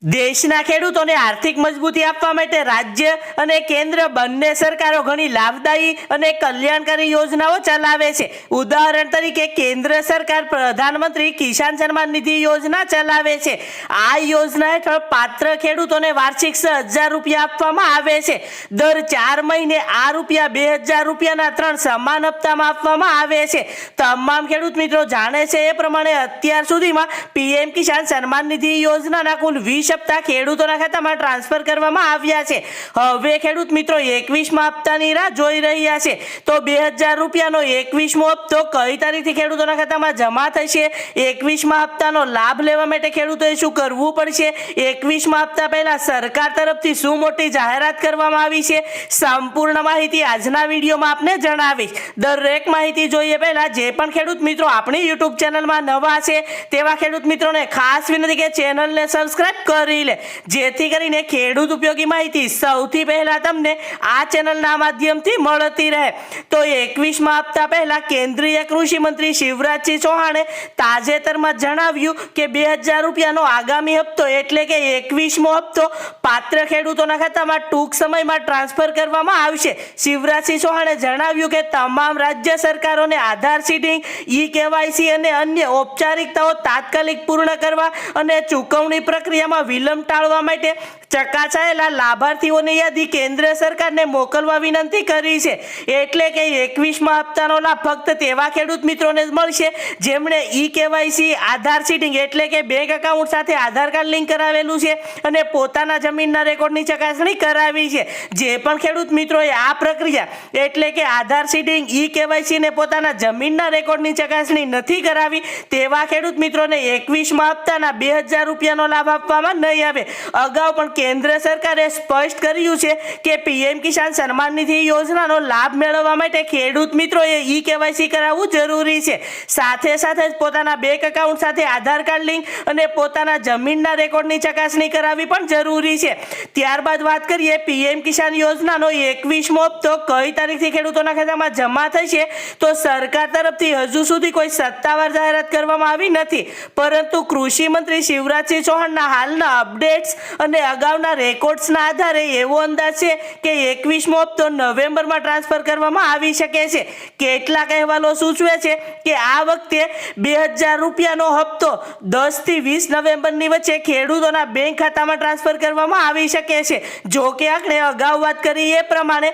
દેશના ખેડૂતોને આર્થિક મજબૂતી આપવા માટે રાજ્ય અને કેન્દ્ર બંને સરકારો ઘણી લાભદાયી અને કલ્યાણકારી યોજનાઓ ચલાવે છે। ઉદાહરણ તરીકે કેન્દ્ર સરકાર પ્રધાનમંત્રી કિસાન સન્માન નિધિ યોજના ચલાવે છે। આ યોજના હેઠળ પાત્ર ખેડૂતોને વાર્ષિક 6,000 રૂપિયા આપવામાં આવે છે। દર 4 મહિને આ રૂપિયા 2,000 રૂપિયાના 3 સમાન હપ્તામાં આપવામાં આવે છે। તમામ ખેડૂત મિત્રો જાણે છે એ પ્રમાણે અત્યાર સુધીમાં પીએમ કિસાન સન્માન નિધિ યોજનાના કુલ 20 હપ્તા ખેડૂતોના ખાતામાં ટ્રાન્સફર કરવામાં આવ્યા છે। હવે ખેડૂત મિત્રો 21મા હપ્તાની રાહ જોઈ રહ્યા છે। તો 2,000 રૂપિયાનો 21મો હપ્તો કઈ તારીખથી ખેડૂતોના ખાતામાં જમા થશે, 21મા હપ્તાનો લાભ લેવા માટે ખેડૂતોએ શું કરવું પડશે, 21મા હપ્તા પહેલા સરકાર તરફથી શું મોટી જાહેરાત કરવામાં આવી છે, સંપૂર્ણ માહિતી આજના વિડીયોમાં આપને જણાવીશ। દરેક માહિતી જોઈએ પહેલા જે પણ ખેડૂત મિત્રો આપણી YouTube ચેનલમાં નવા છે તેવા ખેડૂત મિત્રોને ખાસ વિનંતી કે ચેનલને સબસ્ક્રાઇબ કરી લે, જેથી કરીને ખેડૂત ઉપયોગી માહિતી સૌથી પહેલા તમને આ ચેનલના માધ્યમથી મળતી રહે। તો 21મા હપ્તા પહેલા કેન્દ્રીય કૃષિ મંત્રી શિવરાજસિંહ ચૌહાણે તાજેતરમાં જણાવ્યું કે 2,000 રૂપિયાનો આગામી હપ્તો એટલે કે 21મો હપ્તો પાત્ર ખેડૂતોના ખાતામાં ટૂંક સમયમાં ટ્રાન્સફર કરવામાં આવશે। શિવરાજસિંહ ચૌહાણે જણાવ્યું કે તમામ રાજ્ય સરકારોને આધાર સીડિંગ, ઈ-કેવાયસી અને અન્ય ઔપચારિકતાઓ તાત્કાલિક પૂર્ણ કરવા અને ચૂકવણી પ્રક્રિયામાં વિલંબ ટાળવા માટે ચકાસાયેલા લાભાર્થીઓની યાદી કેન્દ્ર સરકારને મોકલવા વિનંતી કરી છે। એટલે કે 21મા હપ્તાનો લાભ ફક્ત તેવા ખેડૂત મિત્રોને જ મળશે જેમણે ઈ-કેવાયસી, આધાર સીડિંગ એટલે કે બેંક એકાઉન્ટ સાથે આધાર કાર્ડ લિંક કરાવેલું છે અને પોતાના જમીનના રેકોર્ડની ચકાસણી કરાવી છે। જે પણ ખેડૂત મિત્રોએ આ પ્રક્રિયા એટલે કે આધાર સીડિંગ, ઈ-કેવાયસી ને પોતાના જમીનના રેકોર્ડની ચકાસણી નથી કરાવી તેવા ખેડૂત મિત્રોને 21મા હપ્તાના 2,000 રૂપિયાનો લાભ આપવામાં નહીં આવે। અગાઉ પણ કેન્દ્ર સરકારે સ્પષ્ટ કર્યું છે કે પીએમ કિસાન સન્માન નિધિ યોજનાનો લાભ મેળવવા માટે ખેડૂત મિત્રોએ ઈ-કેવાયસી કરાવવું જરૂરી છે। સાથે સાથે જ પોતાના બેંક એકાઉન્ટ સાથે આધાર કાર્ડ લિંક અને પોતાના જમીનના રેકોર્ડની ચકાસણી કરાવવી પણ જરૂરી છે। ત્યારબાદ વાત કરીએ પીએમ કિસાન યોજનાનો 21મો હપ્તો કઈ તારીખથી ખેડૂતોના ખાતામાં જમા થશે, તો સરકાર તરફથી હજુ સુધી કોઈ સત્તાવાર જાહેરાત કરવામાં આવી નથી, પરંતુ કૃષિ મંત્રી શિવરાજસિંહ ચૌહાણના હાલના અપડેટ્સ અને અગાઉના રેકોર્ડ્સના આધારે એવો અંદાજ છે કે 21મો હપ્તો નવેમ્બરમાં ટ્રાન્સફર કરવામાં આવી શકે છે। કેટલાક અહેવાલો સૂચવે છે કે આ વખતે 2,000 રૂપિયાનો હપ્તો 10 થી 20 નવેમ્બરની વચ્ચે ખેડૂતોના બેંક ખાતામાં ટ્રાન્સફર કરવામાં આવી શકે છે। જો કે આપણે અગાઉ વાત કરી એ પ્રમાણે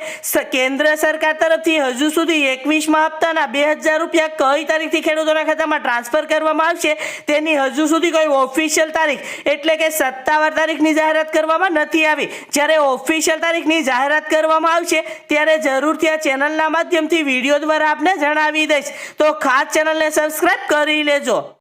કેન્દ્ર સરકાર તરફથી હજુ સુધી 21મા હપ્તાના 2,000 રૂપિયા કઈ તારીખથી ખેડૂતોના ખાતામાં ટ્રાન્સફર કરવામાં આવશે તેની હજુ સુધી કોઈ ઓફિશિયલ તારીખ એટલે કે સત્તાવાર તારીખની જાહેરાત કરવામાં નથી આવી। જ્યારે ઓફિશિયલ તારીખની જાહેરાત કરવામાં આવશે ત્યારે જરૂરથી આ ચેનલના માધ્યમથી વિડીયો દ્વારા આપને જણાવી દઈશ। તો ખાસ ચેનલને સબસ્ક્રાઇબ કરી લેજો।